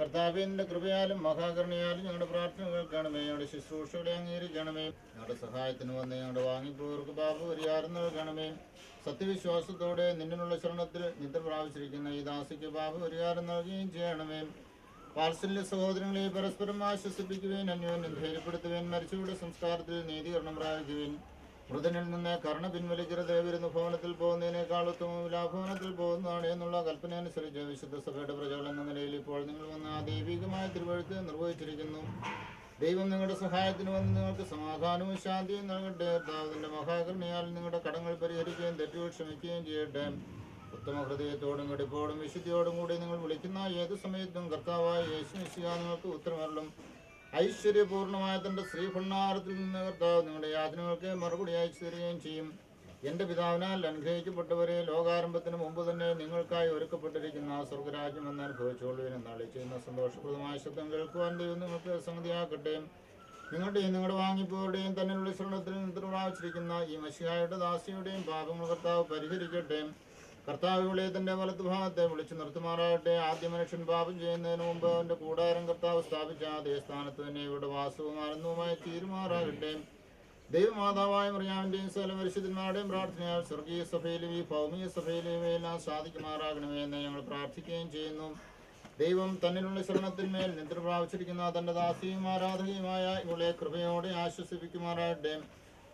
കർത്താവേ, നിന്റെ കൃപയാലും മഹാകരുണയാലും ഞങ്ങളുടെ പ്രാർത്ഥന കേൾക്കണമേ. ഞങ്ങളുടെ ശുശ്രൂഷകളെ അംഗീകരിക്കണമേ. ഞങ്ങളുടെ സഹായത്തിന് വന്ന് ഞങ്ങളുടെ വാങ്ങിപ്പോർക്ക് പാപപരിഹാരം നൽകണമേ. സത്യവിശ്വാസത്തോടെ നിന്നിനുള്ള ശരണത്തിൽ നിദ്ര പ്രാപിച്ചിരിക്കുന്ന ഈ ദാസിക്ക് പാപപരിഹാരം നൽകുകയും ചെയ്യണമേ. വാത്സല്യ സഹോദരങ്ങളെ പരസ്പരം ആശ്വസിപ്പിക്കുവാൻ, അന്യോന്യം ധൈര്യപ്പെടുത്തുവാൻ, മരിച്ചവരുടെ സംസ്കാരത്തിൽ നീതീകരണം പ്രാപിക്കുവാൻ, മൃതനിൽ നിന്ന് കരുണ പിൻവലിക്കരുത്. വരുന്ന ഭവനത്തിൽ പോകുന്നതിനേക്കാൾ ഉത്തമം ഭവനത്തിൽ പോകുന്നതാണ് എന്നുള്ള കൽപ്പന അനുസരിച്ച് വിശുദ്ധ സഭയുടെ പ്രജകൾ എന്ന നിലയിൽ ഇപ്പോൾ നിങ്ങൾ വന്ന് ആ ദൈവികമായ തിരുവഴുത്ത് നിർവഹിച്ചിരിക്കുന്നു. ദൈവം നിങ്ങളുടെ സഹായത്തിന് വന്ന് നിങ്ങൾക്ക് സമാധാനവും ശാന്തിയും നൽകട്ടെ. കർത്താവിന്റെ മഹാകരുണയാൽ നിങ്ങളുടെ കടങ്ങൾ പരിഹരിക്കുകയും തെറ്റുകൾ ക്ഷമിക്കുകയും ചെയ്യട്ടെ. ഉത്തമ ഹൃദയത്തോടും കടിപ്പോടും വിശുദ്ധിയോടും കൂടി നിങ്ങൾ വിളിക്കുന്ന ഏതു സമയത്തും കർത്താവായ യേശു മിശിഹാ നിങ്ങൾക്ക് ഉത്തരമരുളും. ഐശ്വര്യപൂർണമായ തന്റെ ശ്രീഭണ്ണാരത്തിൽ നിന്ന് കർത്താവ് നിങ്ങളുടെ യാതനകൾക്ക് മറുപടി അയച്ചു തരികയും ചെയ്യും. എൻ്റെ പിതാവിനാൽ അനുഗ്രഹിക്കപ്പെട്ടവരെ, ലോകാരംഭത്തിന് മുമ്പ് തന്നെ നിങ്ങൾക്കായി ഒരുക്കപ്പെട്ടിരിക്കുന്ന സ്വർഗരാജ്യം എന്ന് അനുഭവിച്ചുകൊള്ളുവിനും നാളെ ചെയ്യുന്ന സന്തോഷപ്രദമായ ശബ്ദം കേൾക്കുവാൻ ദൈവം നിങ്ങൾക്ക് സംഗതിയാക്കട്ടെ. നിങ്ങളുടെ വാങ്ങിപ്പോരുടെയും തന്നിലുള്ള ശരണത്തിൽ നിദ്ര പ്രാപിച്ചിരിക്കുന്ന ഈ മശിഹായുടെ ദാസിയുടെയും പാപങ്ങൾ കർത്താവ് പരിഹരിക്കട്ടെ. കർത്താവികളെ തന്റെ വലതു ഭാഗത്തെ വിളിച്ചു നിർത്തുമാറാകട്ടെ. ആദ്യ മനുഷ്യൻ പാപം ചെയ്യുന്നതിന് മുമ്പ് അവന്റെ കൂടാരം കർത്താവ് സ്ഥാപിച്ച അതേ സ്ഥാനത്ത് തന്നെ ഇവിടെ വാസവും ആനന്ദവുമായി തീരുമാറാകട്ടെ. ദൈവമാതാവായ മറിയാമിന്റെയും സകല പരിശുദ്ധന്മാരുടെയും പ്രാർത്ഥനയാൽ സ്വർഗീയ സഭയിലും ഈ ഭൗമിക സഭയിലും ഇവയെല്ലാം സാധിക്കുമാറാകണമേ എന്ന് ഞങ്ങൾ പ്രാർത്ഥിക്കുകയും ചെയ്യുന്നു. ദൈവം തന്നിലുള്ള ശരണത്തിന്മേൽ നിദ്ര പ്രാപിച്ചിരിക്കുന്ന തന്റെ ദാസിയും ആരാധകയുമായ ഇവളെ കൃപയോടെ ആശ്വസിപ്പിക്കുമാറാകട്ടെ.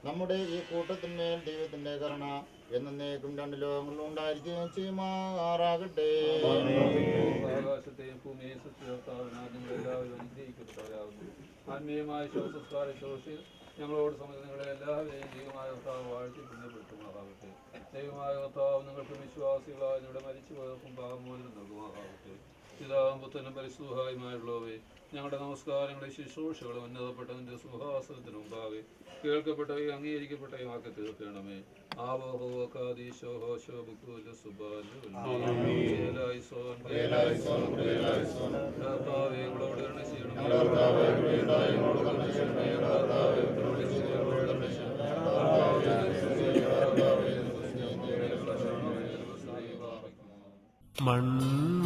നമ്മുടെ ഈ കൂട്ടത്തിന്മേൽ ദൈവത്തിന്റെ കരുണ എന്നേക്കും രണ്ട് ലോകങ്ങളിലും ഉണ്ടായിരിക്കുകയും ചെയ്യുമാറാകട്ടെ. ആകാശത്തെയും ഭൂമിയെയും എല്ലാവരും അനുഗ്രഹിക്കപ്പെട്ടവരാകുന്നു. ആത്മീയമായ ശോസസ്കാരശോഷിൽ ഞങ്ങളോട് സമയങ്ങളെ എല്ലാവരെയും ദൈവമായ കർത്താവ് വാഴ്ത്തി പുണ്യപ്പെടുത്തുമാറാകട്ടെ. ദൈവമായ കർത്താവ് നിങ്ങൾക്ക് വിശ്വാസികളായ നിങ്ങളുടെ മരിച്ചുപോയവർക്കും പാപമോചനം നൽകുമാറാകട്ടെ. പിതാവും പുത്രനും പരിശുദ്ധമായുള്ളവേ, ഞങ്ങളുടെ നമസ്കാരങ്ങളെ ശുശ്രൂഷകളും ഉന്നതപ്പെട്ടതിൻ്റെ സുഹാസനത്തിന് മുമ്പാകെ കേൾക്കപ്പെട്ടവയും അംഗീകരിക്കപ്പെട്ടവയും ആക്കി തീർക്കണമേ.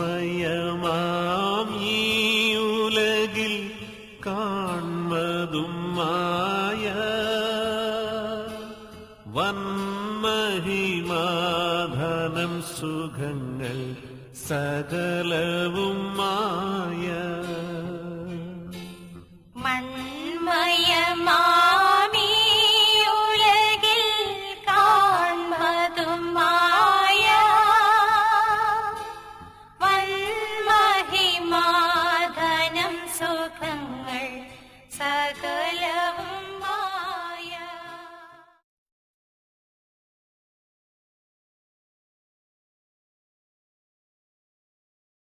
മൺമയമാം ഈ ഉലകിൽ കാൺമതും മായ വന്മഹിമാധനം സുഖങ്ങൾ സകലവും മായ